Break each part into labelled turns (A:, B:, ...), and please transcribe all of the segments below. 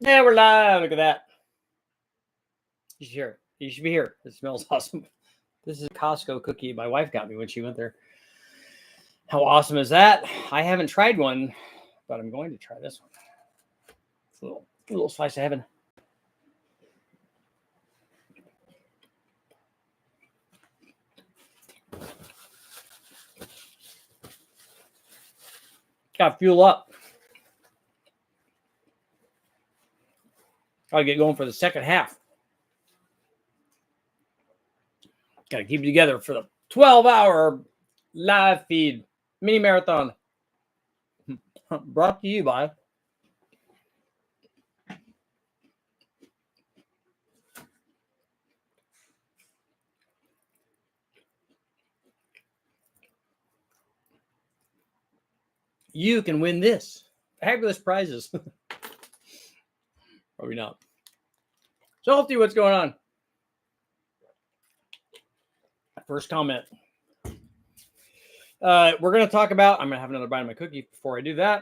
A: Yeah, we're live. Look at that. You should hear it. You should be here. It smells awesome. This is a Costco cookie my wife got me when she went there. How awesome is that? I haven't tried one, but I'm going to try this one. It's a little slice of heaven. Got to fuel up. Got to get going for the second half. Got to keep it together for the 12-hour live feed mini marathon. Brought to you by you can win this. Fabulous prizes. Probably not. Salty, what's going on? First comment. We're going to talk about, I'm going to have another bite of my cookie before I do that.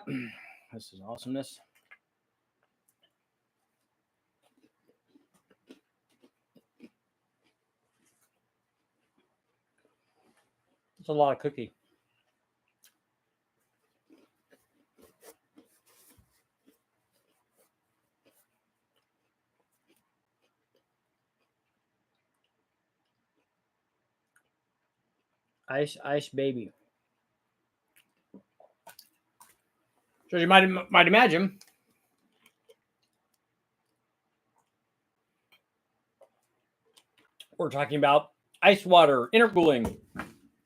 A: This is awesomeness. It's a lot of cookie. Ice baby. So you might imagine we're talking about ice water, intercooling,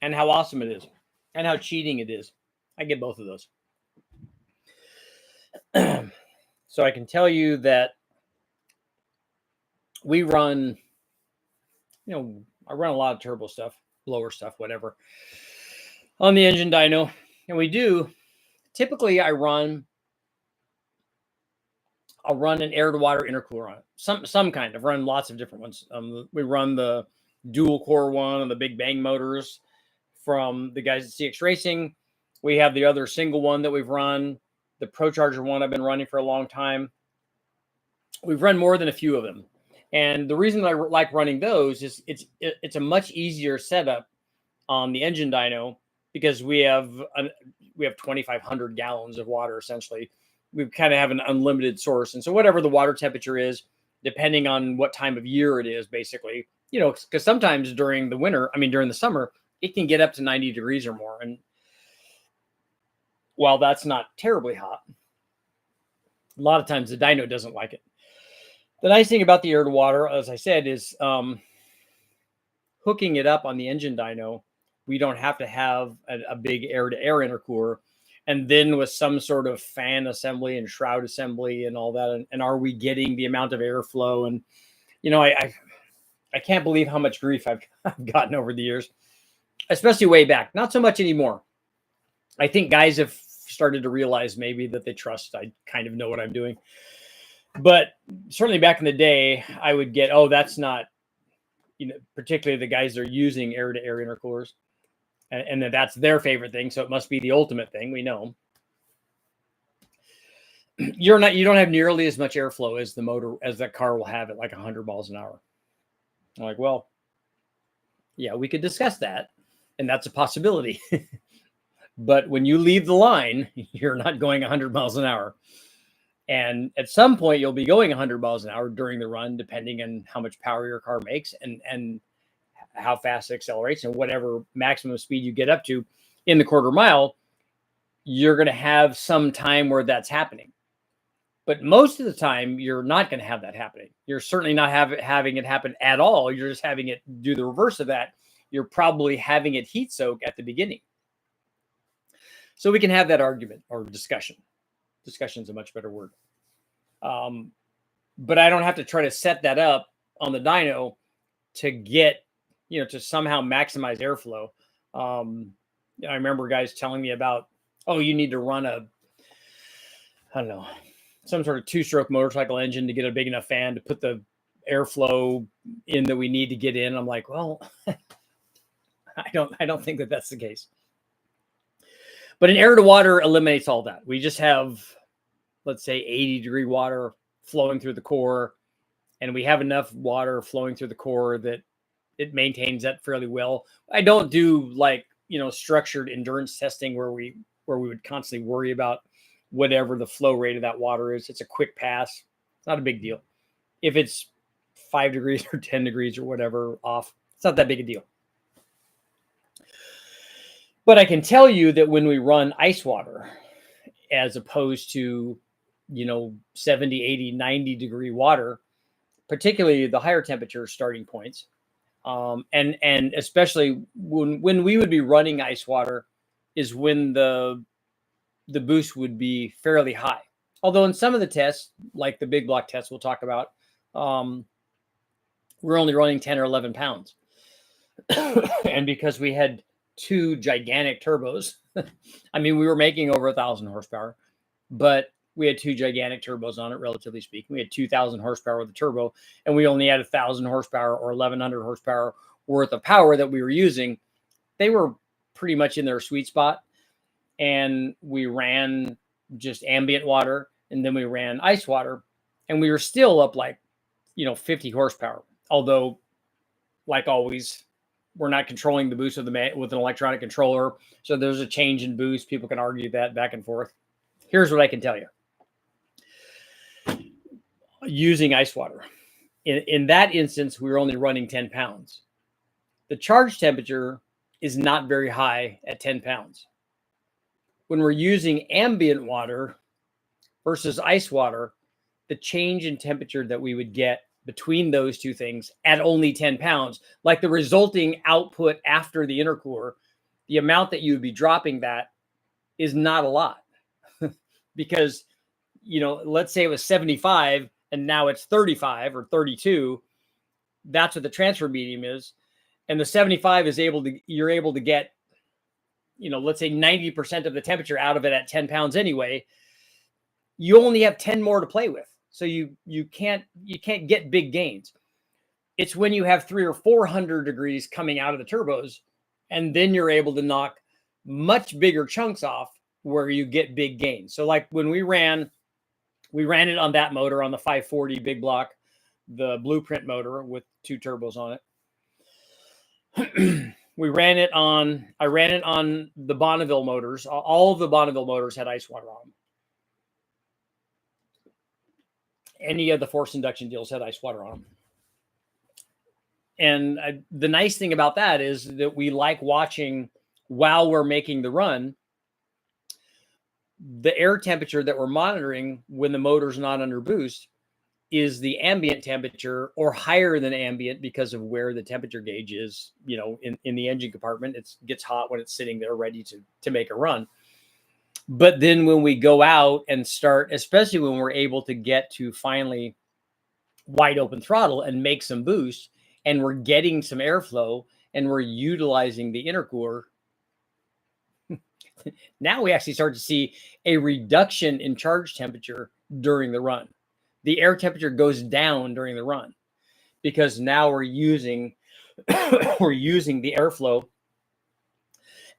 A: and how awesome it is, and how cheating it is. I get both of those. So I can tell you that we run, I run a lot of turbo stuff, blower stuff, whatever, on the engine dyno. And we do, typically I'll run an air to water intercooler on it. Some kind. I've run lots of different ones. We run the dual core one and the big bang motors from the guys at CX Racing. We have the other single one that we've run, the Pro Charger one I've been running for a long time. We've run more than a few of them. And the reason I like running those is it's a much easier setup on the engine dyno because we have 2,500 gallons of water essentially. We kind of have an unlimited source. And so whatever the water temperature is, depending on what time of year it is, basically, because sometimes during the summer, it can get up to 90 degrees or more. And while that's not terribly hot, a lot of times the dyno doesn't like it. The nice thing about the air to water, as I said, is hooking it up on the engine dyno. We don't have to have a big air to air intercooler. And then with some sort of fan assembly and shroud assembly and all that, and are we getting the amount of airflow? And I can't believe how much grief I've gotten over the years, especially way back. Not so much anymore. I think guys have started to realize maybe that they trust I kind of know what I'm doing. But certainly back in the day, I would get, that's not, particularly the guys that are using air to air intercoolers. And that's their favorite thing, so it must be the ultimate thing. We know you don't have nearly as much airflow as the motor as that car will have at like 100 miles an hour. I'm like, well, yeah, we could discuss that, and that's a possibility. But when you leave the line, you're not going 100 miles an hour, and at some point you'll be going 100 miles an hour during the run, depending on how much power your car makes and how fast it accelerates, and whatever maximum speed you get up to in the quarter mile, you're going to have some time where that's happening. But most of the time, you're not going to have that happening. You're certainly not having it happen at all. You're just having it do the reverse of that. You're probably having it heat soak at the beginning. So we can have that argument or discussion. Discussion is a much better word. But I don't have to try to set that up on the dyno to get, to somehow maximize airflow. I remember guys telling me about, you need to run some sort of two-stroke motorcycle engine to get a big enough fan to put the airflow in that we need to get in. I'm like, well, I don't think that that's the case. But an air to water eliminates all that. We just have, let's say, 80 degree water flowing through the core, and we have enough water flowing through the core that it maintains that fairly well. I don't do like, structured endurance testing where we would constantly worry about whatever the flow rate of that water is. It's a quick pass. It's not a big deal. If it's 5 degrees or 10 degrees or whatever off, it's not that big a deal. But I can tell you that when we run ice water, as opposed to, 70, 80, 90 degree water, particularly the higher temperature starting points, and especially when we would be running ice water is when the boost would be fairly high. Although in some of the tests, like the big block tests we'll talk about, we're only running 10 or 11 pounds. And because we had 2 gigantic turbos, I mean, we were making over 1,000 horsepower, but we had 2 gigantic turbos on it, relatively speaking. We had 2,000 horsepower with the turbo, and we only had 1,000 horsepower or 1,100 horsepower worth of power that we were using. They were pretty much in their sweet spot. And we ran just ambient water, and then we ran ice water, and we were still up like, 50 horsepower. Although, like always, we're not controlling the boost with an electronic controller. So there's a change in boost. People can argue that back and forth. Here's what I can tell you. Using ice water. In that instance, we were only running 10 pounds. The charge temperature is not very high at 10 pounds. When we're using ambient water versus ice water, the change in temperature that we would get between those two things at only 10 pounds, like the resulting output after the intercooler, the amount that you would be dropping that is not a lot. Because, let's say it was 75 and now it's 35 or 32. That's what the transfer medium is. And the 75 you're able to get, let's say 90% of the temperature out of it at 10 pounds anyway. You only have 10 more to play with. So you can't get big gains. It's when you have 300 or 400 degrees coming out of the turbos, and then you're able to knock much bigger chunks off where you get big gains. So like when we ran it on that motor, on the 540 big block, the blueprint motor with 2 turbos on it. I ran it on the Bonneville motors. All of the Bonneville motors had ice water on them. Any of the forced induction deals had ice water on them. And the nice thing about that is that we like watching while we're making the run, the air temperature that we're monitoring when the motor's not under boost is the ambient temperature or higher than ambient because of where the temperature gauge is, in the engine compartment. It gets hot when it's sitting there ready to make a run. But then when we go out and start, especially when we're able to get to finally wide open throttle and make some boost, and we're getting some airflow and we're utilizing the intercooler, now we actually start to see a reduction in charge temperature during the run. The air temperature goes down during the run because now we're using the airflow,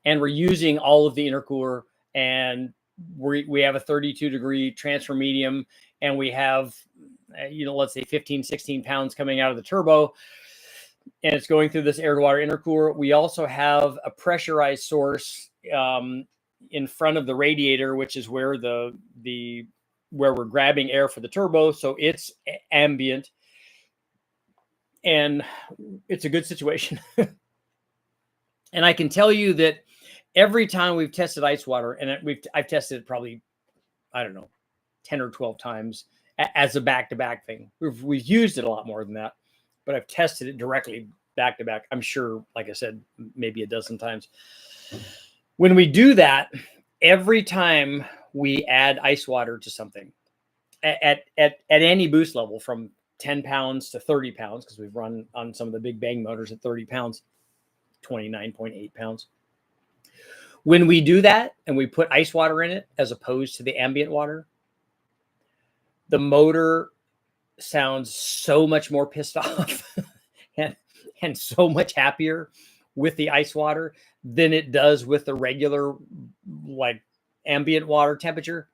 A: and we're using all of the intercooler, and we have a 32 degree transfer medium, and we have, let's say 15, 16 pounds coming out of the turbo, and it's going through this air to water intercooler. We also have a pressurized source in front of the radiator, which is where where we're grabbing air for the turbo. So it's ambient, and it's a good situation. And I can tell you that every time we've tested ice water, and I've tested it probably, 10 or 12 times as a back-to-back thing. We've used it a lot more than that, but I've tested it directly back-to-back. I'm sure, like I said, maybe a dozen times. When we do that, every time we add ice water to something at any boost level from 10 pounds to 30 pounds, because we've run on some of the big bang motors at 30 pounds, 29.8 pounds. When we do that and we put ice water in it as opposed to the ambient water, the motor sounds so much more pissed off and so much happier with the ice water than it does with the regular, like, ambient water temperature.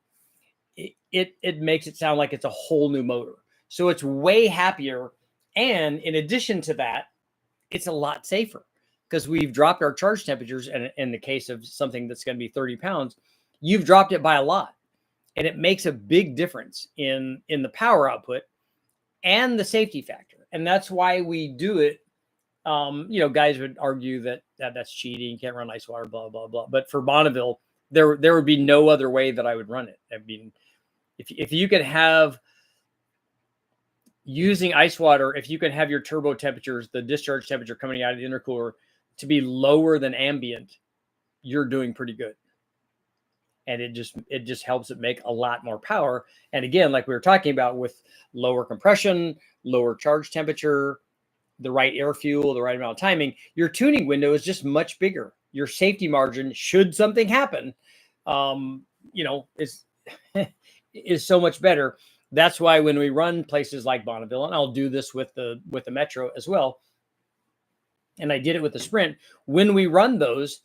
A: it makes it sound like it's a whole new motor. So it's way happier. And in addition to that, it's a lot safer because we've dropped our charge temperatures. And in the case of something that's going to be 30 pounds, you've dropped it by a lot. And it makes a big difference in the power output and the safety factor. And that's why we do it. Guys would argue that that's cheating. You can't run ice water, blah, blah, blah. But for Bonneville, there would be no other way that I would run it. I mean, if you could have using ice water, if you can have your turbo temperatures, the discharge temperature coming out of the intercooler to be lower than ambient, you're doing pretty good. And it just helps it make a lot more power. And again, like we were talking about, with lower compression, lower charge temperature, the right air fuel, the right amount of timing, your tuning window is just much bigger. Your safety margin, should something happen, is so much better. That's why when we run places like Bonneville, and I'll do this with the Metro as well, and I did it with the Sprint, when we run those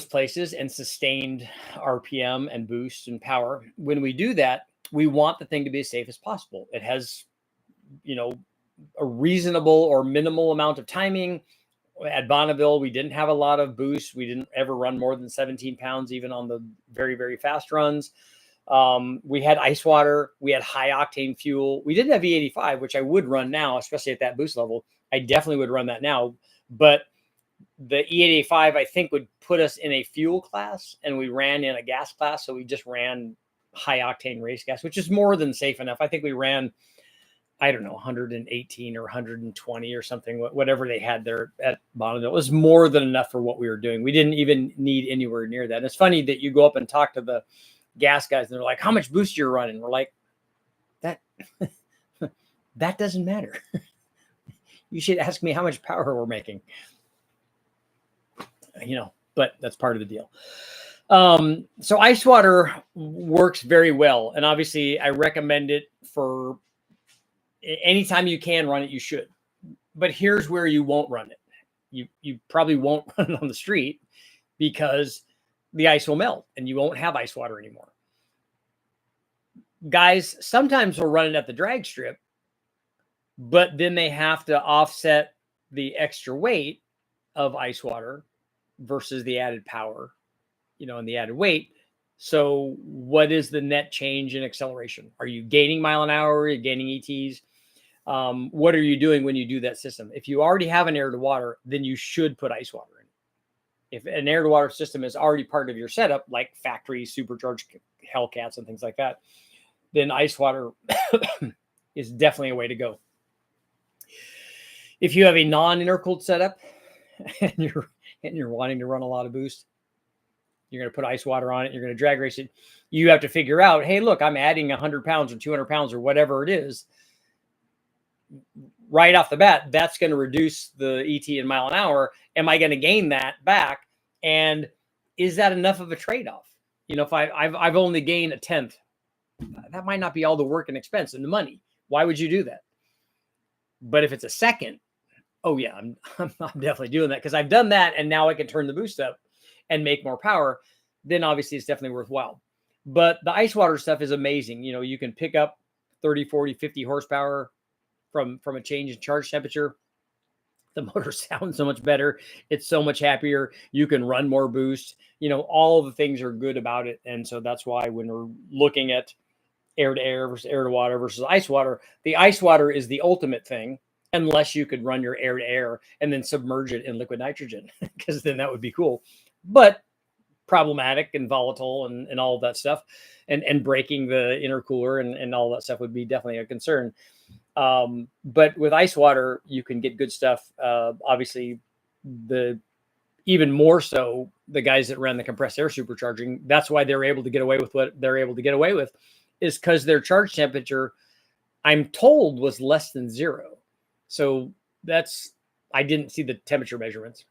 A: places and sustained RPM and boost and power, when we do that, we want the thing to be as safe as possible. It has, a reasonable or minimal amount of timing. At Bonneville, we didn't have a lot of boost. We didn't ever run more than 17 pounds, even on the very, very fast runs. We had ice water. We had high octane fuel. We didn't have E85, which I would run now, especially at that boost level. I definitely would run that now. But the E85, I think, would put us in a fuel class, and we ran in a gas class. So we just ran high octane race gas, which is more than safe enough. I think we ran, I don't know, 118 or 120 or something, whatever they had there at Bonneville. It was more than enough for what we were doing. We didn't even need anywhere near that. And it's funny that you go up and talk to the gas guys and they're like, how much boost you're running? We're like, that doesn't matter. You should ask me how much power we're making, but that's part of the deal. So ice water works very well. And obviously I recommend it for anytime you can run it, you should. But here's where you won't run it. You probably won't run it on the street because the ice will melt and you won't have ice water anymore. Guys sometimes will run it at the drag strip, but then they have to offset the extra weight of ice water versus the added power, and the added weight. So what is the net change in acceleration? Are you gaining mile an hour? Are you gaining ETs? What are you doing when you do that system? If you already have an air to water, then you should put ice water in. If an air to water system is already part of your setup, like factory supercharged Hellcats and things like that, then ice water is definitely a way to go. If you have a non-intercooled setup and you're wanting to run a lot of boost, you're going to put ice water on it, you're going to drag race it. You have to figure out, hey, look, I'm adding 100 pounds or 200 pounds or whatever it is. Right off the bat, that's going to reduce the ET in mile an hour. Am I going to gain that back? And is that enough of a trade-off? If I've only gained a tenth, that might not be all the work and expense and the money. Why would you do that? But if it's a second, oh yeah, I'm definitely doing that because I've done that and now I can turn the boost up and make more power. Then obviously it's definitely worthwhile. But the ice water stuff is amazing. You can pick up 30, 40, 50 horsepower from a change in charge temperature. The motor sounds so much better. It's so much happier. You can run more boost. All of the things are good about it. And so that's why when we're looking at air to air versus air to water versus ice water, the ice water is the ultimate thing, unless you could run your air to air and then submerge it in liquid nitrogen, because then that would be cool, but problematic and volatile and all of that stuff. And breaking the intercooler and all that stuff would be definitely a concern. But with ice water, you can get good stuff. Obviously, even more so, the guys that ran the compressed air supercharging, that's why they're able to get away with what they're able to get away with, is because their charge temperature, I'm told, was less than 0. So I didn't see the temperature measurements,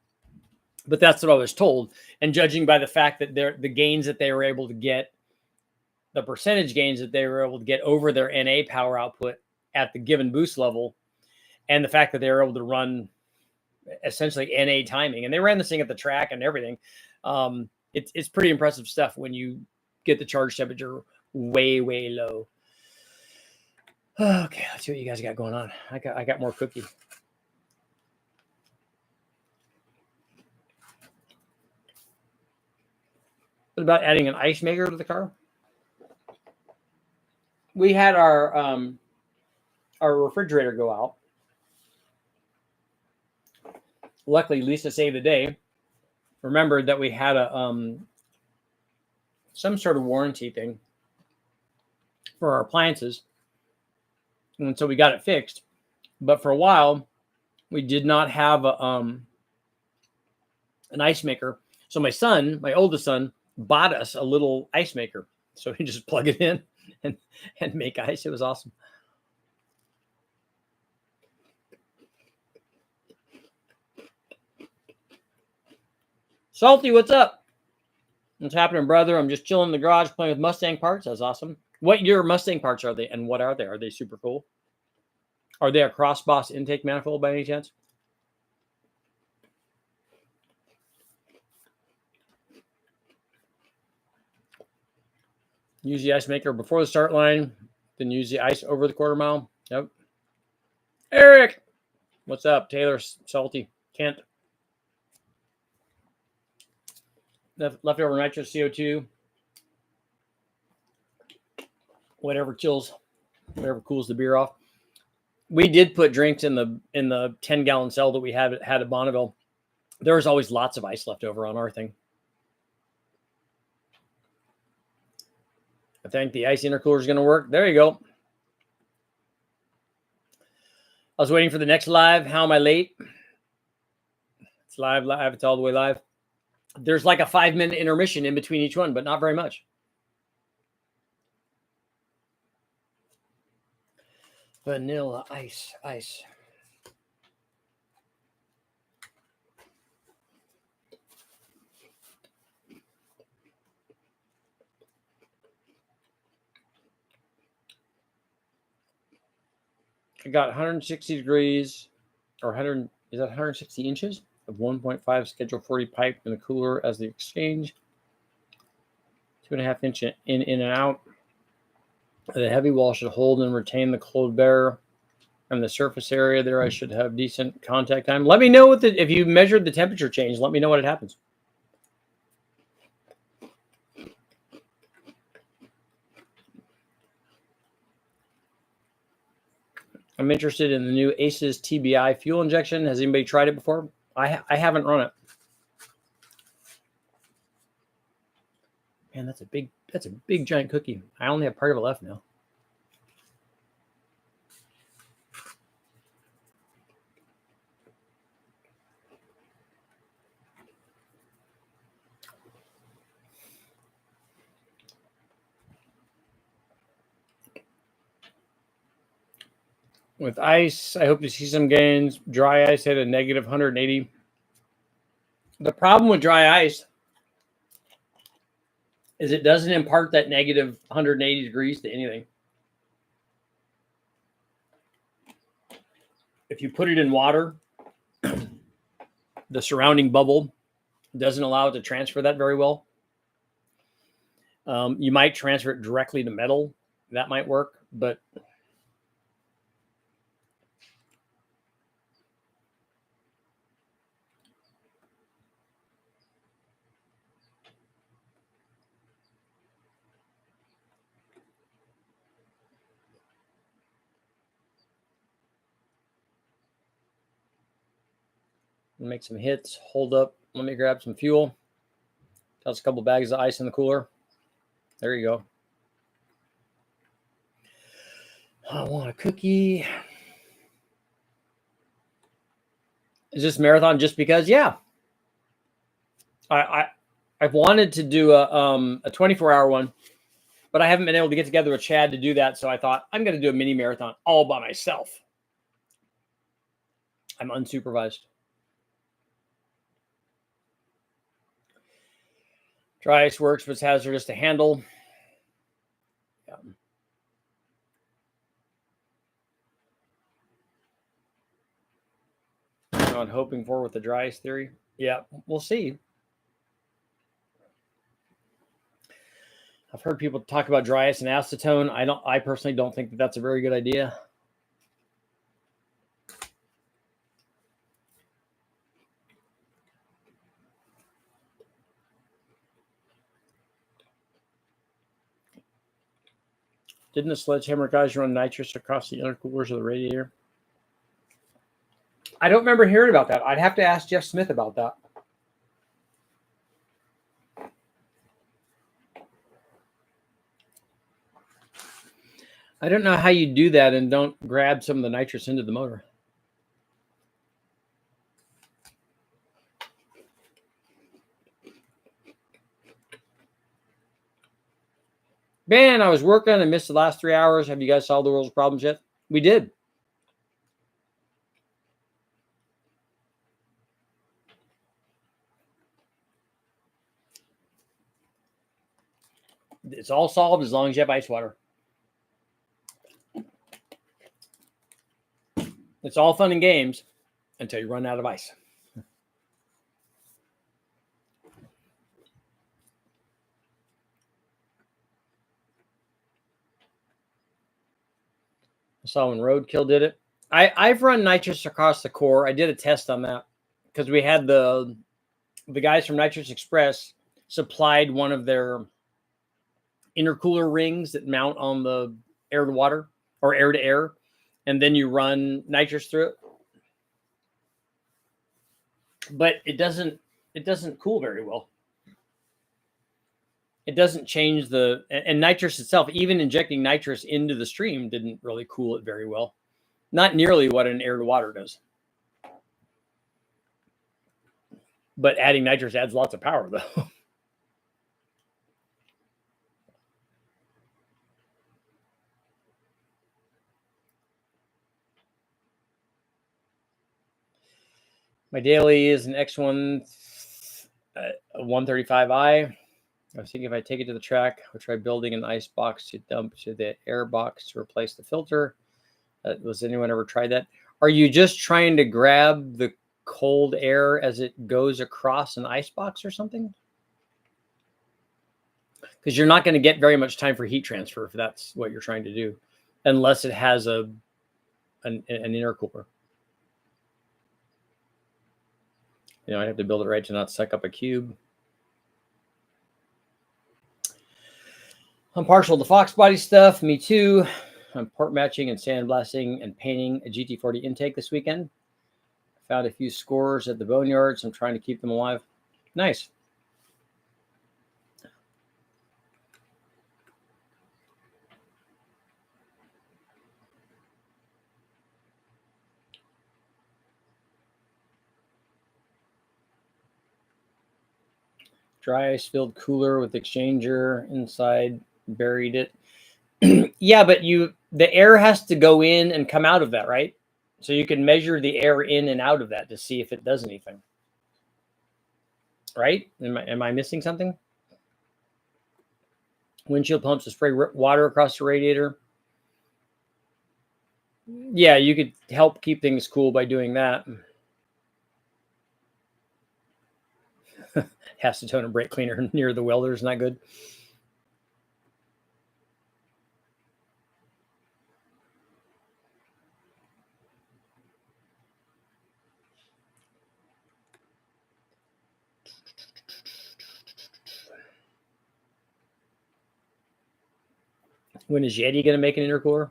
A: but that's what I was told. And judging by the fact that the gains that they were able to get, the percentage gains that they were able to get over their NA power output at the given boost level, and the fact that they were able to run essentially NA timing, and they ran this thing at the track and everything. It's pretty impressive stuff when you get the charge temperature way, way low. Okay, let's see what you guys got going on. I got more cookie. What about adding an ice maker to the car? We had our refrigerator go out. Luckily, Lisa saved the day. Remembered that we had a some sort of warranty thing for our appliances, and so we got it fixed. But for a while, we did not have an ice maker. So my oldest son, bought us a little ice maker. So he just plug it in and make ice. It was awesome. Salty, what's up? What's happening, brother? I'm just chilling in the garage playing with Mustang parts. That's awesome. What year Mustang parts are they, and what are they? Are they super cool? Are they a cross-boss intake manifold by any chance? Use the ice maker before the start line, then use the ice over the quarter mile. Yep. Eric, what's up? Taylor, Salty, Kent. Leftover nitrous, CO2. Whatever chills, whatever cools the beer off. We did put drinks in the 10-gallon cell that we had at Bonneville. There was always lots of ice left over on our thing. I think the ice intercooler is going to work. There you go. I was waiting for the next live. How am I late? It's live. It's all the way live. There's like a 5-minute intermission in between each one, but not very much. Vanilla ice. I got 160 degrees, or 100, is that 160 inches of 1.5 Schedule 40 pipe in the cooler as the exchange. 2.5 inch in and out. The heavy wall should hold and retain the cold bearer. And the surface area there, I should have decent contact time. Let me know if you measured the temperature change. Let me know what it happens. I'm interested in the new ACES TBI fuel injection. Has anybody tried it before? I haven't run it. Man, that's a big giant cookie. I only have part of it left now. With ice, I hope to see some gains. Dry ice had a negative 180. The problem with dry ice is it doesn't impart that negative 180 degrees to anything. If you put it in water, the surrounding bubble doesn't allow it to transfer that very well. You might transfer it directly to metal. That might work, but make some hits. Hold up. Let me grab some fuel. Toss a couple bags of ice in the cooler. There you go. I want a cookie. Is this marathon just because? Yeah. I've wanted to do a 24-hour one, but I haven't been able to get together with Chad to do that. So I thought I'm going to do a mini marathon all by myself. I'm unsupervised. Dry ice works, but it's hazardous to handle. Yeah. I'm hoping for with the dry ice theory. Yeah, we'll see. I've heard people talk about dry ice and acetone. I personally don't think that that's a very good idea. Didn't the sledgehammer guys run nitrous across the intercoolers of the radiator? I don't remember hearing about that. I'd have to ask Jeff Smith about that. I don't know how you do that and don't grab some of the nitrous into the motor. Man, I was working and missed the last 3 hours. Have you guys solved the world's problems yet? We did. It's all solved as long as you have ice water. It's all fun and games until you run out of ice. I saw when Roadkill did it. I've run nitrous across the core. I did a test on that because we had the guys from Nitrous Express supplied one of their intercooler rings that mount on the air to water or air to air, and then you run nitrous through it. But it doesn't cool very well. It doesn't change and nitrous itself, even injecting nitrous into the stream didn't really cool it very well. Not nearly what an air to water does. But adding nitrous adds lots of power, though. My daily is an X1 135i. I was thinking if I take it to the track, I'll try building an ice box to dump to the air box to replace the filter. Was anyone ever tried that? Are you just trying to grab the cold air as it goes across an ice box or something? Because you're not going to get very much time for heat transfer if that's what you're trying to do, unless it has an intercooler. I'd have to build it right to not suck up a cube. I'm partial to Fox body stuff. Me too. I'm port matching and sandblasting and painting a GT40 intake this weekend. Found a few scores at the boneyard, so I'm trying to keep them alive. Nice. Dry ice filled cooler with exchanger inside, buried it. Yeah, but the air has to go in and come out of that, right? So you can measure the air in and out of that to see if it does anything. Right? Am I missing something? Windshield pumps to spray water across the radiator. Yeah, you could help keep things cool by doing that. Acetone and brake cleaner near the welder is not good. When is Yeti going to make an intercooler?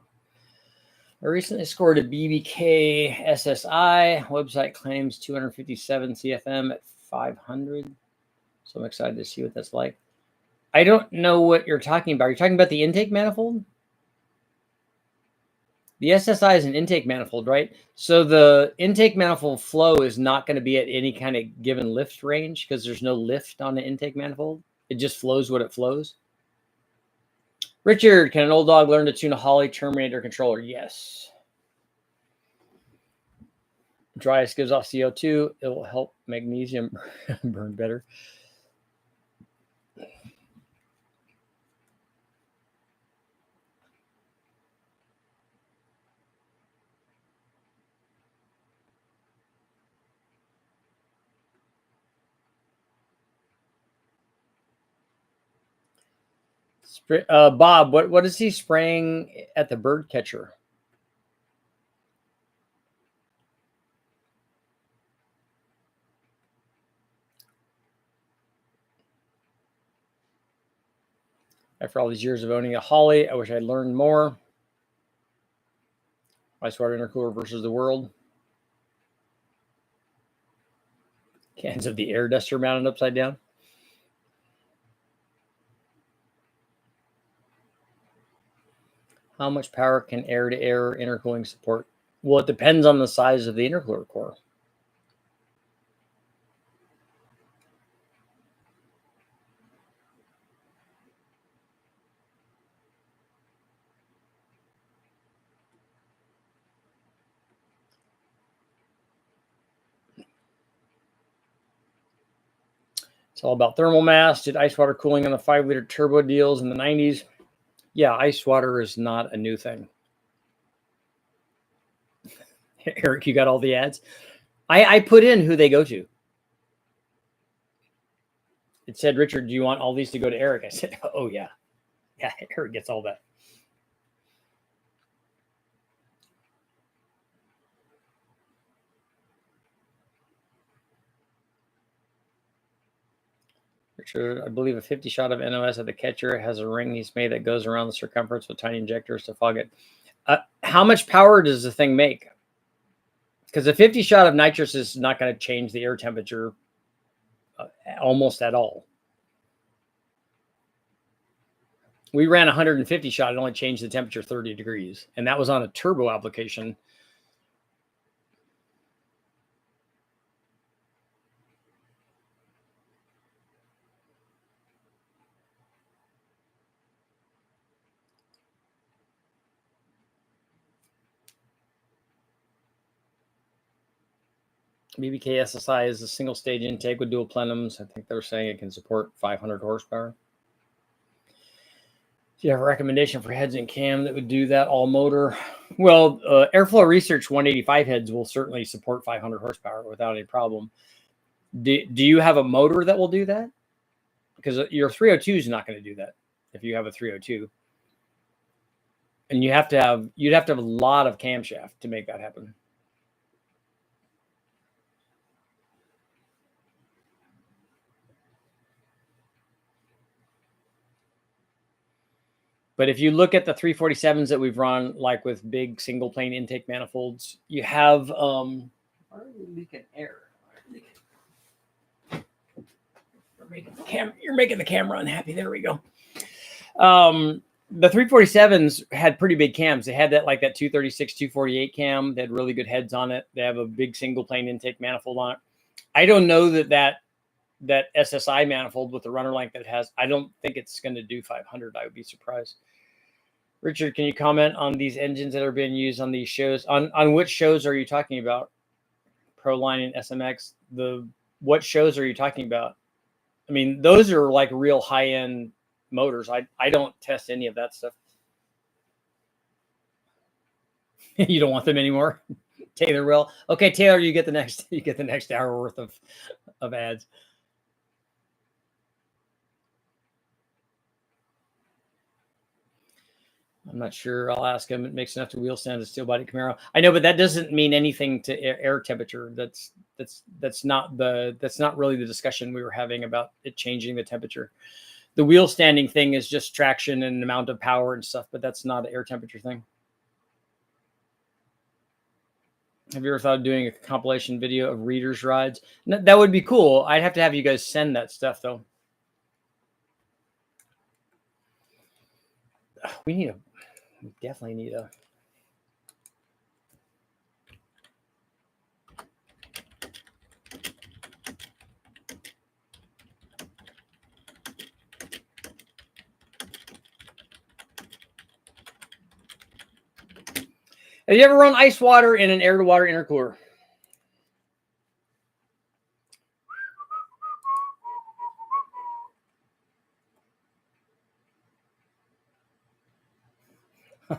A: I recently scored a BBK SSI. Website claims 257 CFM at 500. So I'm excited to see what that's like. I don't know what you're talking about. You're talking about the intake manifold? The SSI is an intake manifold, right? So the intake manifold flow is not going to be at any kind of given lift range because there's no lift on the intake manifold. It just flows what it flows. Richard, can an old dog learn to tune a Holley Terminator controller? Yes. Dry ice gives off CO2. It will help magnesium burn better. Bob, what is he spraying at the bird catcher? After all these years of owning a Holly, I wish I'd learned more. Ice water intercooler versus the world. Cans of the air duster mounted upside down. How much power can air-to-air intercooling support? Well, it depends on the size of the intercooler core. It's all about thermal mass. Did ice water cooling on the 5-liter turbo deals in the 90s? Yeah, ice water is not a new thing. Eric, you got all the ads? I put in who they go to. It said, Richard, do you want all these to go to Eric? I said, oh, yeah. Yeah, Eric gets all that. Richard, I believe a 50 shot of NOS at the catcher has a ring he's made that goes around the circumference with tiny injectors to fog it. How much power does the thing make? Because a 50 shot of nitrous is not going to change the air temperature almost at all. We ran 150 shot. It only changed the temperature 30 degrees. And that was on a turbo application. BBK SSI is a single stage intake with dual plenums. I think they're saying it can support 500 horsepower. Do you have a recommendation for heads and cam that would do that all motor? Well, Airflow Research 185 heads will certainly support 500 horsepower without any problem. Do you have a motor that will do that? Because your 302 is not going to do that if you have a 302. And you'd have to have a lot of camshaft to make that happen. But if you look at the 347s that we've run, like with big single plane intake manifolds, you have why are we leaking air? You're making the camera unhappy. There we go. The 347s had pretty big cams. They had that 236, 248 cam. They had really good heads on it. They have a big single plane intake manifold on it. I don't know that SSI manifold with the runner length that it has, I don't think it's going to do 500. I would be surprised. Richard, can you comment on these engines that are being used on these shows? On which shows are you talking about? Proline and SMX. What shows are you talking about? I mean, those are like real high-end motors. I don't test any of that stuff. You don't want them anymore? Taylor will. Okay, Taylor, you get the next hour worth of ads. I'm not sure. I'll ask him. It makes enough to wheel stand a steel body Camaro. I know, but that doesn't mean anything to air temperature. That's not really the discussion we were having about it changing the temperature. The wheel standing thing is just traction and amount of power and stuff, but that's not an air temperature thing. Have you ever thought of doing a compilation video of readers' rides? No, that would be cool. I'd have to have you guys send that stuff, though. We definitely need a... Have you ever run ice water in an air-to-water intercooler?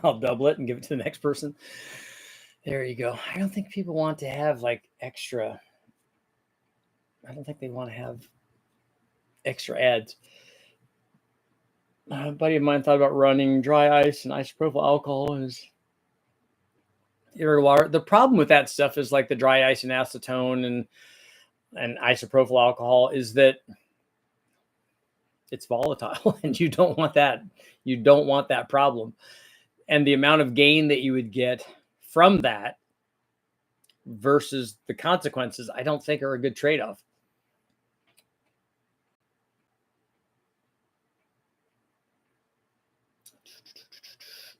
A: I'll double it and give it to the next person. There you go. I don't think people want to have extra. I don't think they want to have extra ads. A buddy of mine thought about running dry ice and isopropyl alcohol in his irrigable water. The problem with that stuff is like the dry ice and acetone and isopropyl alcohol is that it's volatile and you don't want that. You don't want that problem. And the amount of gain that you would get from that versus the consequences, I don't think are a good trade-off.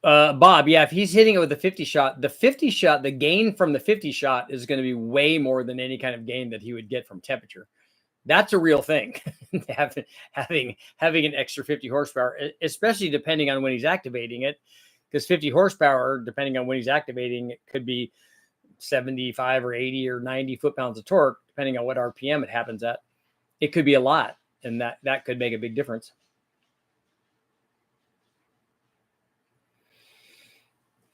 A: Bob, yeah, if he's hitting it with a 50 shot, the gain from the 50 shot is going to be way more than any kind of gain that he would get from temperature. That's a real thing. having an extra 50 horsepower, especially depending on when he's activating it, because 50 horsepower, depending on when he's activating, it could be 75 or 80 or 90 foot-pounds of torque, depending on what RPM it happens at. It could be a lot, and that could make a big difference.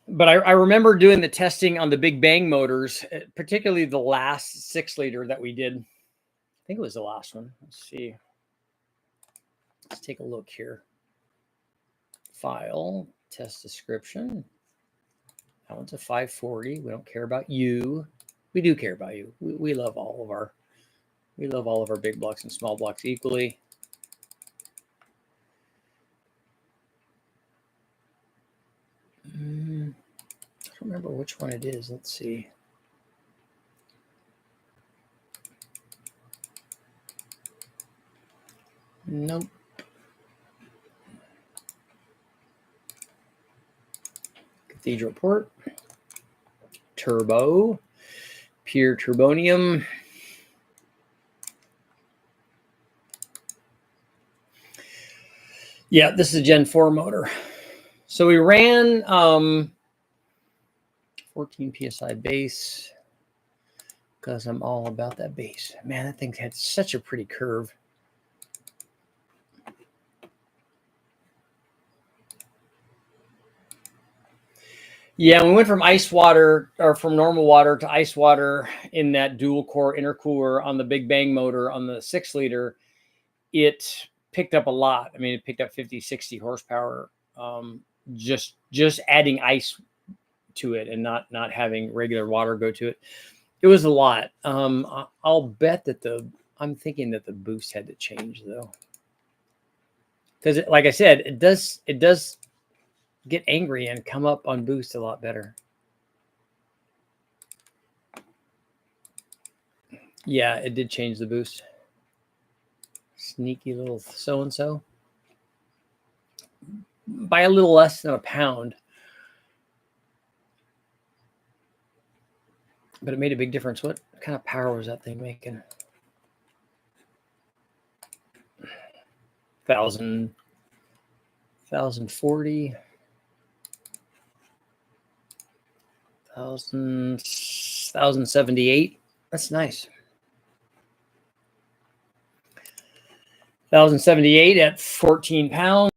A: But I remember doing the testing on the Big Bang motors, particularly the last 6 liter that we did. I think it was the last one. Let's see. Let's take a look here. File, test description. That one's a 540. We don't care about you. We do care about you. We love all of our big blocks and small blocks equally. I don't remember which one it is. Let's see. Nope. Cathedral port. Turbo. Pure turbonium. Yeah, this is a Gen 4 motor. So we ran 14 PSI base because I'm all about that base. Man, that thing had such a pretty curve. Yeah, we went from ice water or from normal water to ice water in that dual core intercooler on the Big Bang motor on the 6 liter. It picked up a lot. I mean, it picked up 50, 60 horsepower. Just adding ice to it and not having regular water go to it. It was a lot. I'll bet that I'm thinking that the boost had to change though. Because like I said, it does get angry and come up on boost a lot better. Yeah, it did change the boost. Sneaky little so-and-so. By a little less than a pound. But it made a big difference. What kind of power was that thing making? 1040. 1078. That's nice. 1078 at 14 pounds.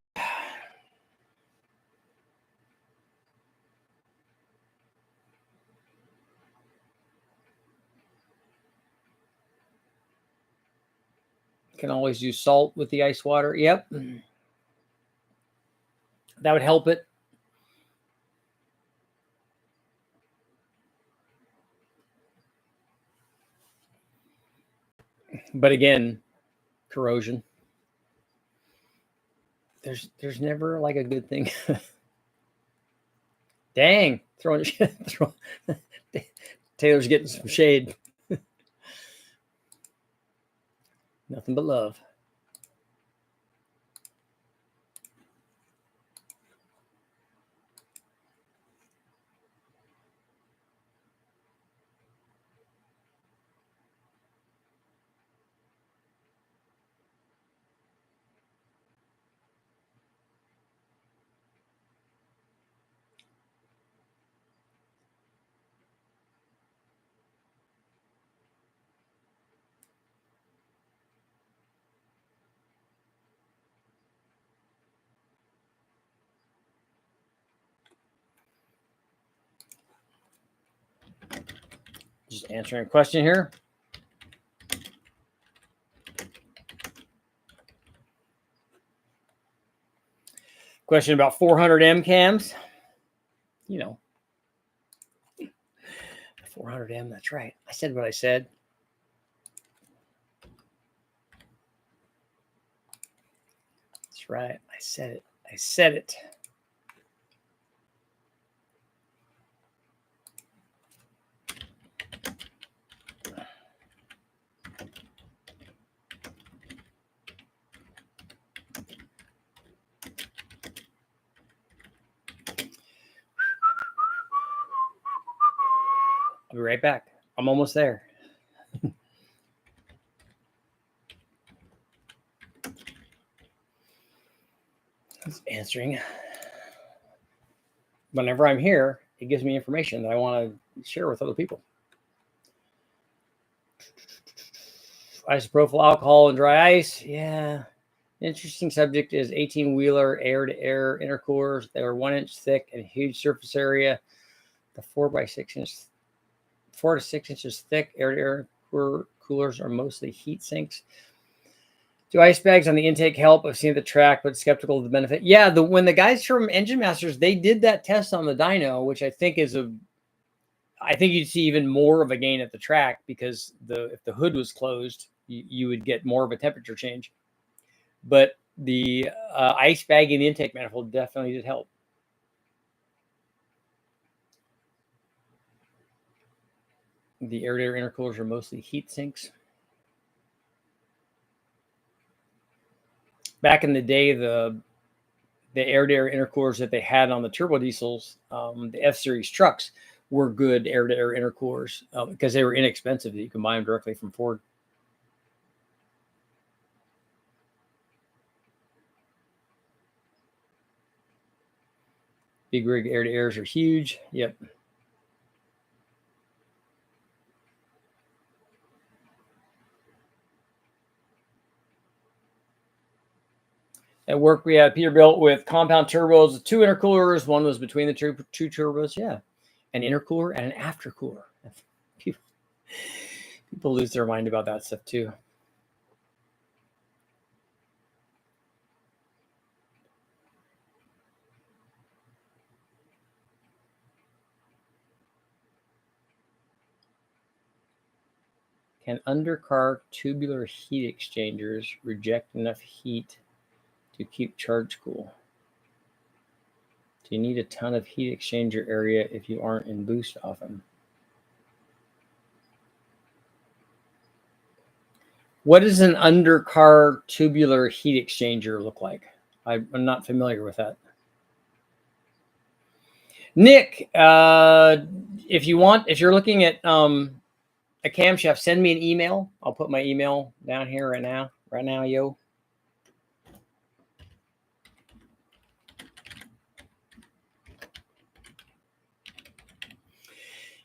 A: Can always use salt with the ice water. Yep. That would help it. But again, corrosion. There's never like a good thing. Dang, Taylor's getting some shade. Nothing but love. Just answering a question here. Question about 400M cams. You know, 400M, that's right. I said what I said. That's right. I said it. I said it. I'll be right back. I'm almost there. It's answering. Whenever I'm here, it gives me information that I want to share with other people. Isopropyl alcohol and dry ice. Yeah. Interesting subject is 18-wheeler air-to-air intercoolers. They are 1 inch thick and huge surface area. The 4 to 6 inches thick air-to-air coolers are mostly heat sinks. Do ice bags on the intake help? I've seen the track, but skeptical of the benefit. Yeah, when the guys from Engine Masters, they did that test on the dyno, which I think I think you'd see even more of a gain at the track because if the hood was closed, you would get more of a temperature change. But the ice bag in the intake manifold definitely did help. The air-to-air intercoolers are mostly heat sinks. Back in the day, the air-to-air intercoolers that they had on the turbo diesels, the F-Series trucks, were good air-to-air intercoolers because they were inexpensive. You can buy them directly from Ford. Big rig air-to-airs are huge. Yep. At work, we had Peterbilt with compound turbos, 2 intercoolers. One was between the two turbos. Yeah. An intercooler and an aftercooler. People lose their mind about that stuff too. Can undercar tubular heat exchangers reject enough heat to keep charge cool? Do you need a ton of heat exchanger area if you aren't in boost often? What does an undercar tubular heat exchanger look like? I'm not familiar with that. Nick, if you're looking at a camshaft, send me an email. I'll put my email down here right now. Right now, yo.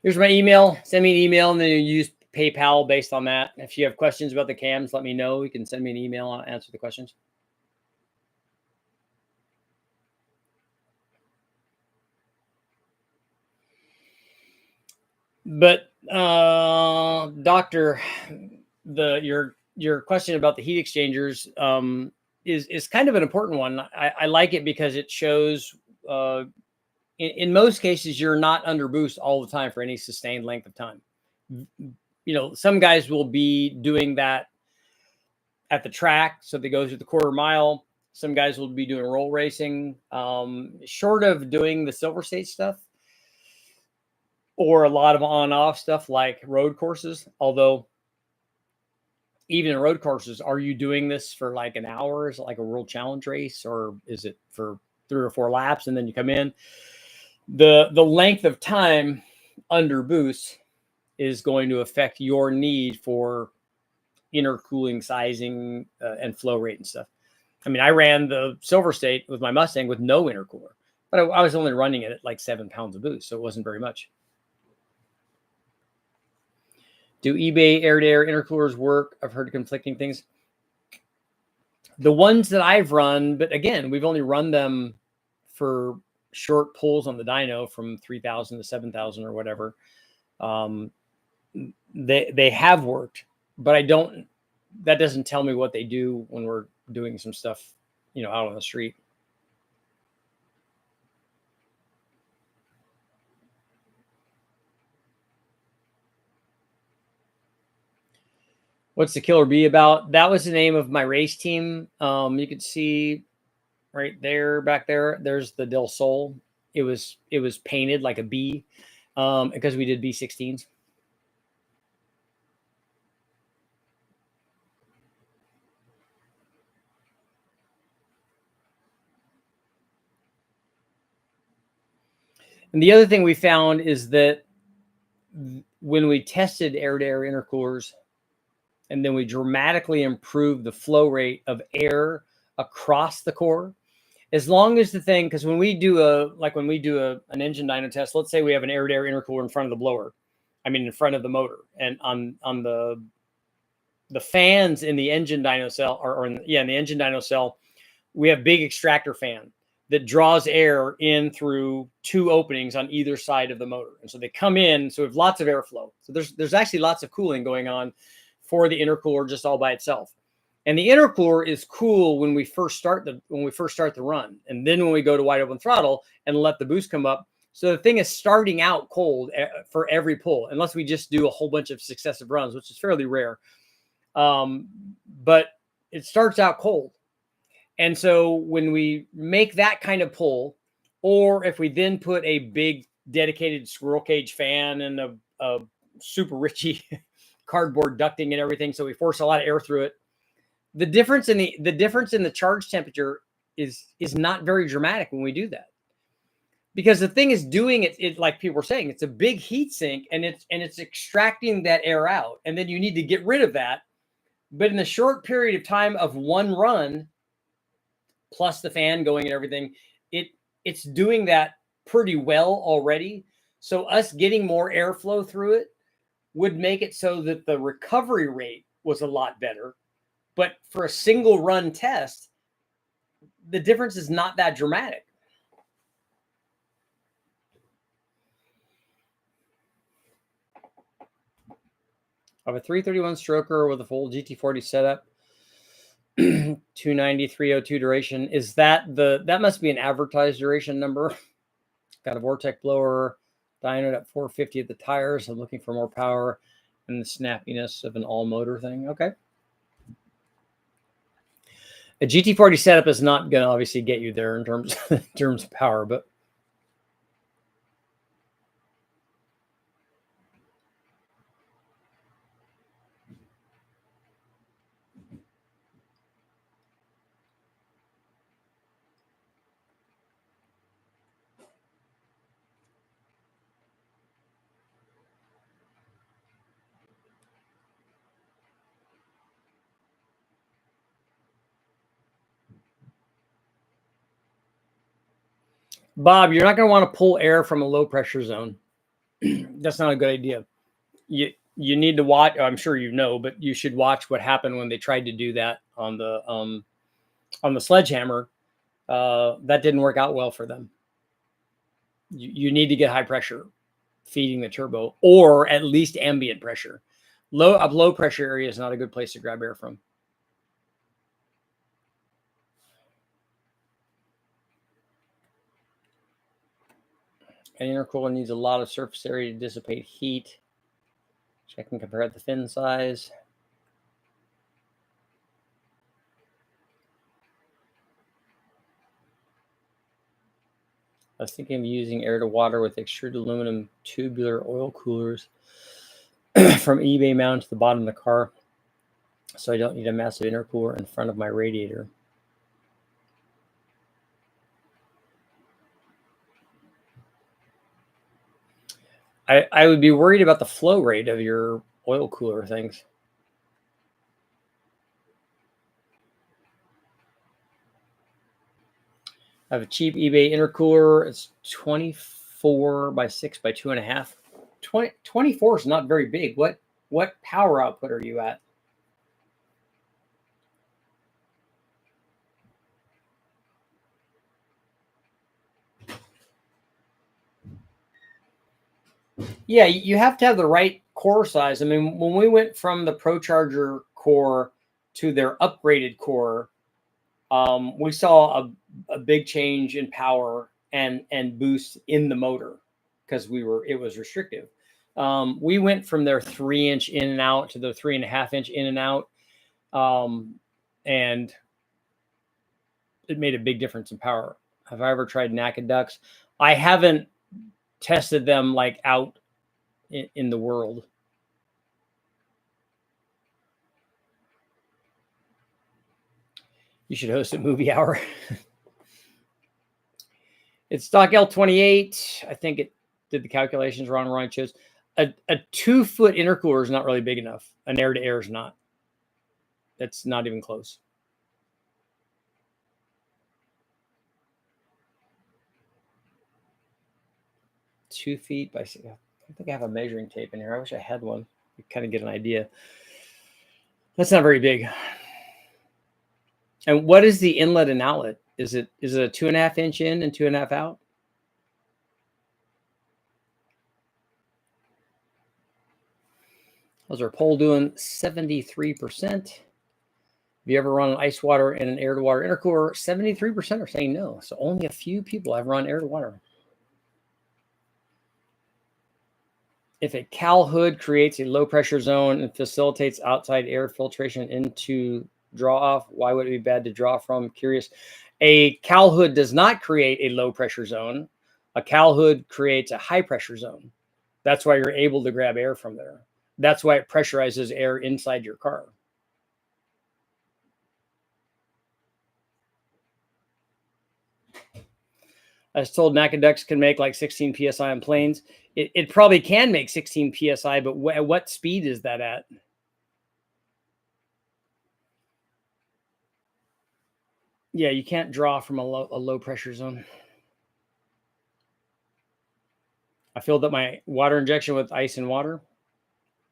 A: Here's my email. Send me an email, and then you use PayPal based on that. If you have questions about the cams, let me know. You can send me an email. I'll answer the questions. But Doctor, your question about the heat exchangers is kind of an important one. I like it because it shows in most cases you're not under boost all the time for any sustained length of time. You know, some guys will be doing that at the track, so they go through the quarter mile. Some guys will be doing roll racing, short of doing the silver state stuff or a lot of on-off stuff like road courses. Although even in road courses, are you doing this for like an hour? Is it like a world challenge race, or is it for 3 or 4 laps and then you come in? The length of time under boost is going to affect your need for intercooling sizing and flow rate and stuff. I mean, I ran the Silver State with my Mustang with no intercooler, but I was only running it at like 7 pounds of boost, so it wasn't very much. Do eBay air-to-air intercoolers work? I've heard conflicting things. The ones that I've run, but again, we've only run them for short pulls on the dyno from 3,000 to 7,000 or whatever. They have worked, but that doesn't tell me what they do when we're doing some stuff, you know, out on the street. What's the killer bee about? That was the name of my race team. You could see right there, back there. There's the Del Sol. It was painted like a bee because we did B16s. And the other thing we found is that when we tested air-to-air intercoolers, and then we dramatically improved the flow rate of air across the core, as long as the thing, because when we do an engine dyno test, let's say we have an air-to-air intercooler in front of the blower, in front of the motor, and on the fans in the engine dyno cell, in the engine dyno cell, we have big extractor fan that draws air in through two openings on either side of the motor. And so they come in, so we have lots of airflow. So there's actually lots of cooling going on for the intercooler just all by itself. And the intercooler is cool when we first start the run. And then when we go to wide open throttle and let the boost come up. So the thing is starting out cold for every pull, unless we just do a whole bunch of successive runs, which is fairly rare. But it starts out cold. And so when we make that kind of pull, or if we then put a big dedicated squirrel cage fan and a super richy cardboard ducting and everything, so we force a lot of air through it, the difference in the charge temperature is not very dramatic when we do that, because the thing is doing it like people were saying, it's a big heat sink, and it's extracting that air out, and then you need to get rid of that. But in the short period of time of one run, plus the fan going and everything, it's doing that pretty well already. So us getting more airflow through it would make it so that the recovery rate was a lot better. But for a single run test, the difference is not that dramatic. I have a 331 stroker with a full GT40 setup. 290, 302 duration. Is that that must be an advertised duration number? Got a Vortec blower, dyno at 450 at the tires. I'm looking for more power and the snappiness of an all motor thing. Okay. A GT40 setup is not going to obviously get you there in terms of power, but Bob, you're not going to want to pull air from a low pressure zone. That's not a good idea. You need to watch. I'm sure you know, but you should watch what happened when they tried to do that on the sledgehammer. That didn't work out well for them. You need to get high pressure feeding the turbo, or at least ambient pressure. Low pressure area is not a good place to grab air from. An intercooler needs a lot of surface area to dissipate heat. Check and compare the fin size. I was thinking of using air to water with extruded aluminum tubular oil coolers from eBay mounted to the bottom of the car, so I don't need a massive intercooler in front of my radiator. I would be worried about the flow rate of your oil cooler things. I have a cheap eBay intercooler. It's 24 by 6 by 2.5. 24 is not very big. What power output are you at? Yeah, you have to have the right core size. I mean, when we went from the ProCharger core to their upgraded core, we saw a big change in power and boost in the motor because it was restrictive. We went from their 3-inch in and out to the 3.5-inch in and out. And it made a big difference in power. Have I ever tried naked ducts? I haven't tested them like out in the world. You should host a movie hour. It's stock L28. I think it did the calculations wrong. Ron chose a 2-foot intercooler is not really big enough. An air-to-air is not. That's not even close. Two feet by 6. I think I have a measuring tape in here. I wish I had one. You kind of get an idea. That's not very big. And what is the inlet and outlet? Is it a 2.5-inch in and 2.5 out? How's our poll doing? 73%. Have you ever run an ice water and an air to water intercooler? 73% are saying no. So only a few people have run air to water. If a cowl hood creates a low pressure zone and facilitates outside air filtration into draw off, why would it be bad to draw from? Curious. A cowl hood does not create a low pressure zone. A cowl hood creates a high pressure zone. That's why you're able to grab air from there. That's why it pressurizes air inside your car. I was told naked ducts can make like 16 PSI on planes. It probably can make 16 PSI, but at what speed is that at? Yeah, you can't draw from a low pressure zone. I filled up my water injection with ice and water.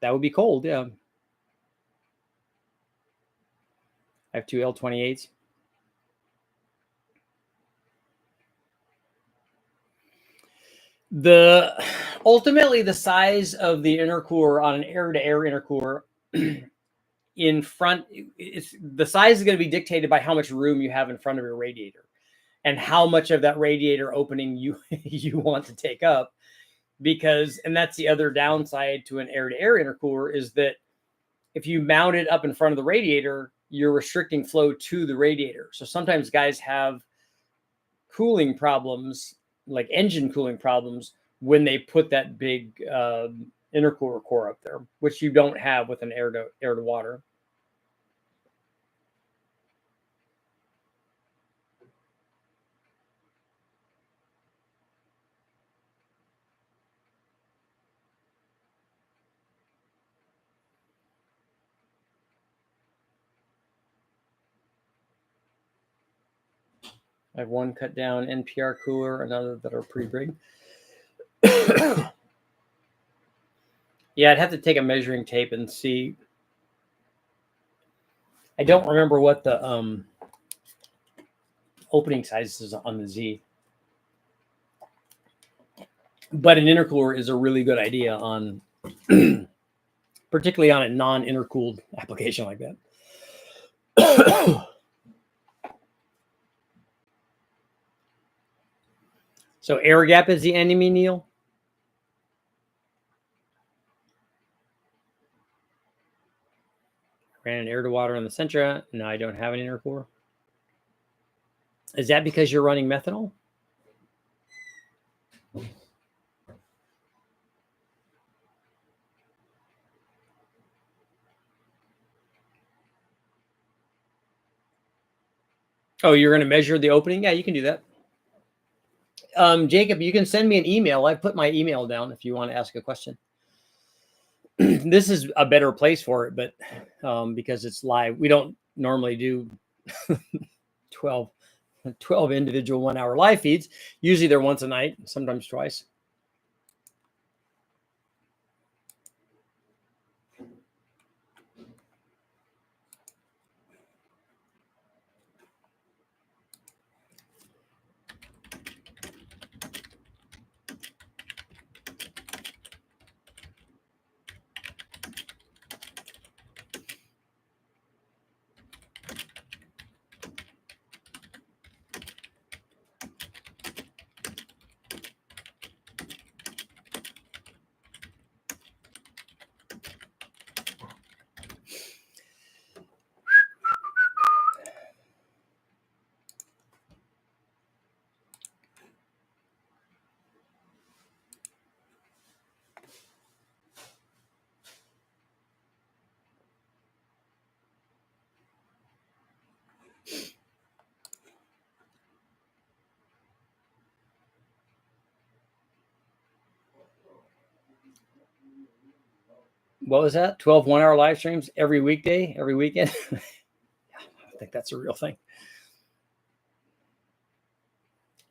A: That would be cold, yeah. I have 2 L28s. Ultimately, the size of the intercooler on an air-to-air intercooler in front, the size is going to be dictated by how much room you have in front of your radiator and how much of that radiator opening you want to take up. Because, and that's the other downside to an air-to-air intercooler, is that if you mount it up in front of the radiator, you're restricting flow to the radiator. So sometimes guys have cooling problems, like engine cooling problems, when they put that big intercooler core up there, which you don't have with an air to water. I have one cut down NPR cooler, another that are pretty big. Yeah, I'd have to take a measuring tape and see. I don't remember what the opening size is on the Z. But an intercooler is a really good idea on, particularly on a non-intercooled application like that. So air gap is the enemy, Neil? Ran an air to water on the Sentra. No, I don't have an intercooler. Is that because you're running methanol? Oh, you're going to measure the opening? Yeah, you can do that. Jacob, you can send me an email. I put my email down if you want to ask a question. This is a better place for it, but because it's live, we don't normally do 12 individual 1-hour live feeds. Usually they're once a night, sometimes twice. What was that? 12 1-hour live streams every weekday, every weekend? I think that's a real thing.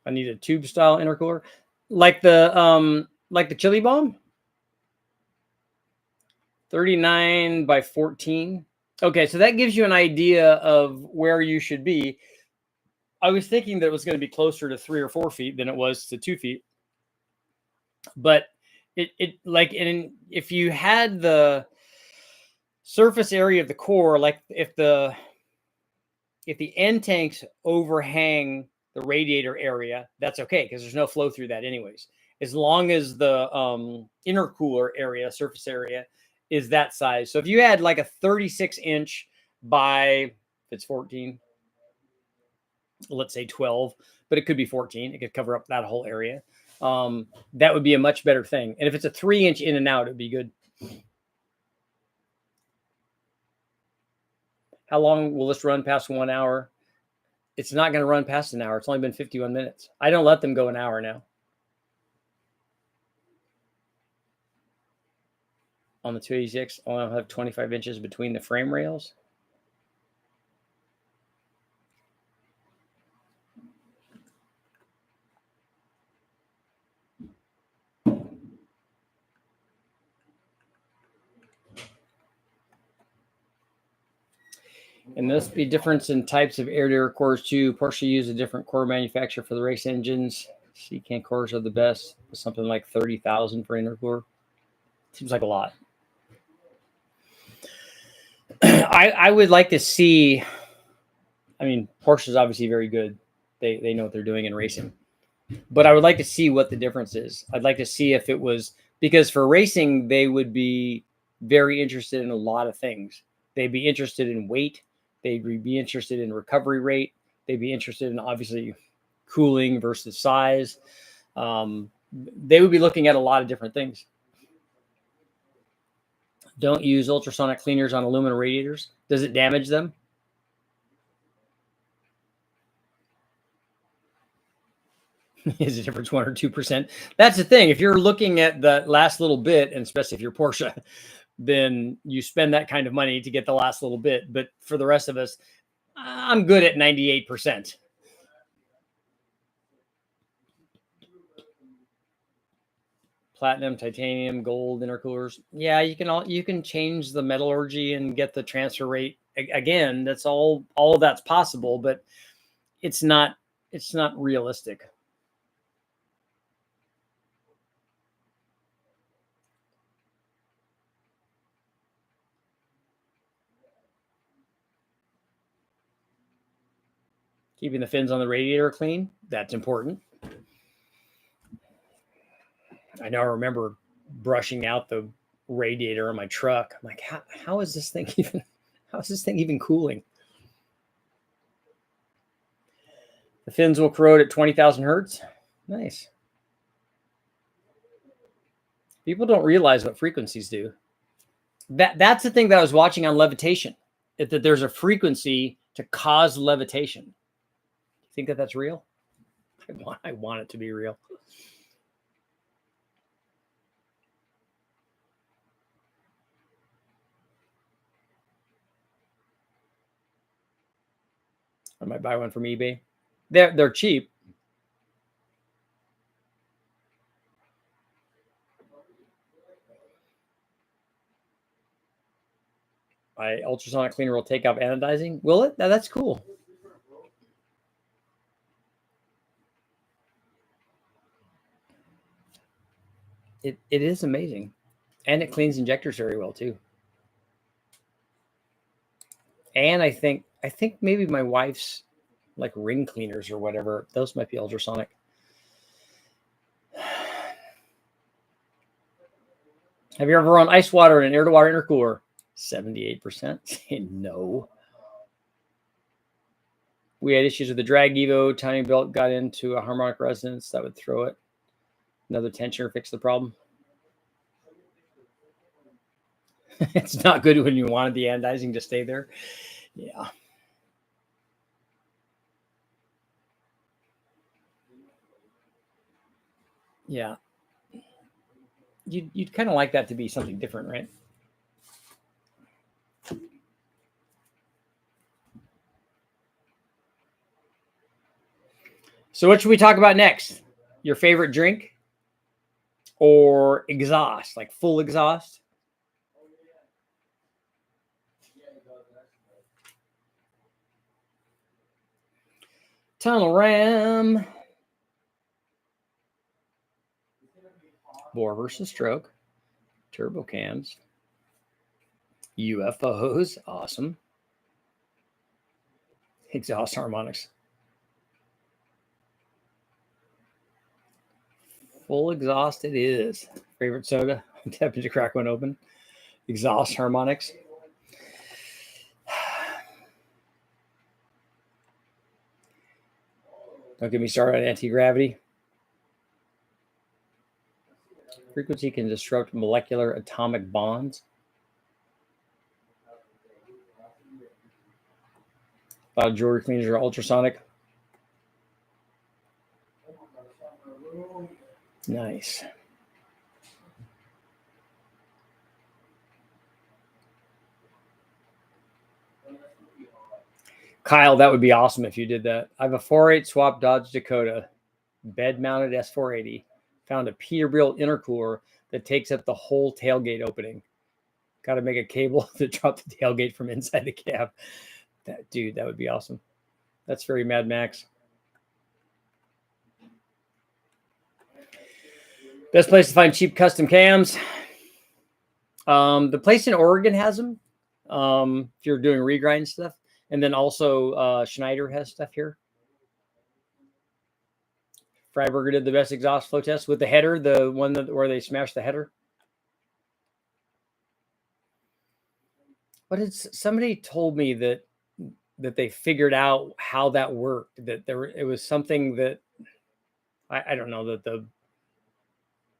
A: I need a tube style intercooler. Like the chili bomb? 39 by 14. Okay, so that gives you an idea of where you should be. I was thinking that it was going to be closer to 3 or 4 feet than it was to 2 feet. But it like, and if you had the surface area of the core, like if the end tanks overhang the radiator area, that's okay because there's no flow through that anyways. As long as the intercooler area, surface area, is that size. So if you had like a 36-inch by, if it's 14, let's say 12, but it could be 14. It could cover up that whole area. That would be a much better thing. And if it's a 3-inch in and out, it'd be good. How long will this run past 1 hour? It's not going to run past an hour. It's only been 51 minutes. I don't let them go an hour now. On the 286, I'll have 25 inches between the frame rails. And there'll be difference in types of air-to-air cores too. Porsche use a different core manufacturer for the race engines. C-can cores are the best. Something like 30,000 for intercooler. Seems like a lot. I would like to see. I mean, Porsche is obviously very good. They know what they're doing in racing. But I would like to see what the difference is. I'd like to see if it was, because for racing, they would be very interested in a lot of things. They'd be interested in weight. They'd be interested in recovery rate. They'd be interested in obviously cooling versus size. They would be looking at a lot of different things. Don't use ultrasonic cleaners on aluminum radiators. Does it damage them? Is the difference 1 or 2%? That's the thing. If you're looking at the last little bit, and especially if you're Porsche, then you spend that kind of money to get the last little bit. But for the rest of us, I'm good at 98%. Platinum, titanium, gold intercoolers. Yeah, you can change the metallurgy and get the transfer rate. Again, that's all of that's possible, but it's not realistic. Keeping the fins on the radiator clean, that's important. I know I remember brushing out the radiator on my truck. I'm like, how is this thing even cooling? The fins will corrode at 20,000 hertz. Nice. People don't realize what frequencies do. That's the thing that I was watching on levitation, that there's a frequency to cause levitation. You think that that's real? I want it to be real. I might buy one from eBay. They're cheap. My ultrasonic cleaner will take off anodizing. Will it? That's cool. It is amazing. And it cleans injectors very well too. And I think maybe my wife's like ring cleaners or whatever, those might be ultrasonic. Have you ever run ice water in an air-to-water intercooler? 78%. No. We had issues with the drag Evo. Timing belt got into a harmonic resonance that would throw it. Another tensioner fixed the problem. It's not good when you wanted the anodizing to stay there. Yeah. Yeah. You'd kind of like that to be something different, right? So what should we talk about next? Your favorite drink or exhaust, like full exhaust? Tunnel ram. Bore versus stroke. Turbo cams. UFOs. Awesome. Exhaust harmonics. Full exhaust it is. Favorite soda? Tempted to crack one open. Exhaust harmonics. Don't get me started on anti-gravity. Frequency can disrupt molecular atomic bonds. A lot of jewelry cleaners are ultrasonic. Nice. Kyle, that would be awesome if you did that. I have a 4.8 swap Dodge Dakota, bed-mounted S480. Found a Peterbilt intercooler that takes up the whole tailgate opening. Got to make a cable to drop the tailgate from inside the cab. Dude, that would be awesome. That's very Mad Max. Best place to find cheap custom cams. The place in Oregon has them. If you're doing regrind stuff. And then also Schneider has stuff here. Freiberger did the best exhaust flow test with the header, the one where they smashed the header. But somebody told me that they figured out how that worked. That it was something that I don't know, that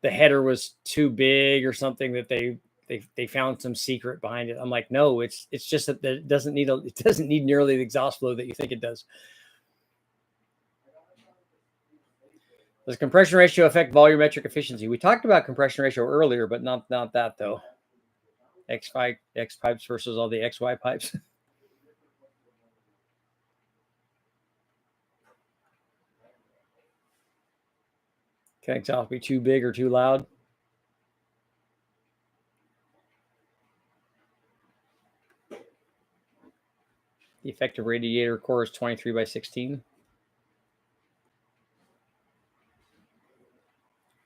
A: the header was too big or something, that they found some secret behind it. I'm like, no, it's just that it doesn't need nearly the exhaust flow that you think it does. Does compression ratio affect volumetric efficiency? We talked about compression ratio earlier, but not that though. X pipes versus all the XY pipes. Can exhaust be too big or too loud? The effective radiator core is 23 by 16.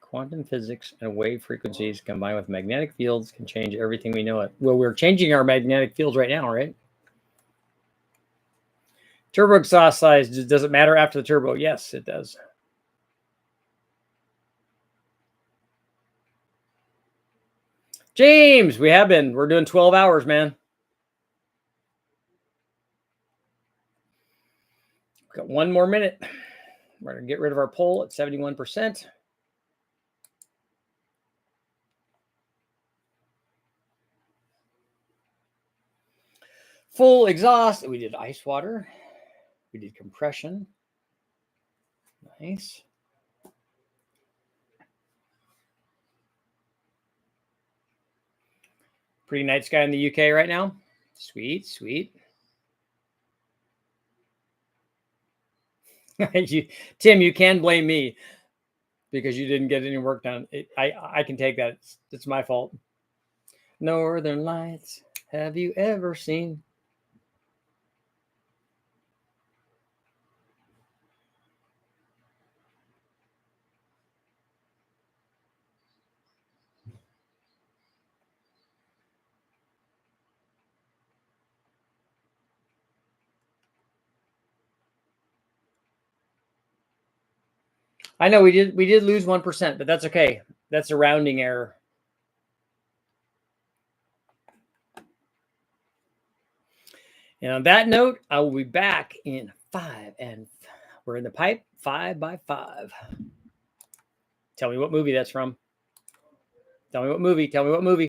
A: Quantum physics and wave frequencies combined with magnetic fields can change everything we know it. Well, we're changing our magnetic fields right now, right? Turbo exhaust size, does it matter after the turbo? Yes, it does. James, we're doing 12 hours, man. Got one more minute. We're going to get rid of our poll at 71%. Full exhaust. We did ice water. We did compression. Nice. Pretty night sky in the UK right now. Sweet, sweet. Tim, you can blame me because you didn't get any work done. I can take that. It's my fault. Northern Lights. Have you ever seen? I know we did lose 1%, but that's okay. That's a rounding error. And on that note, I will be back in 5, and we're in the pipe 5 by 5. Tell me what movie that's from. Tell me what movie.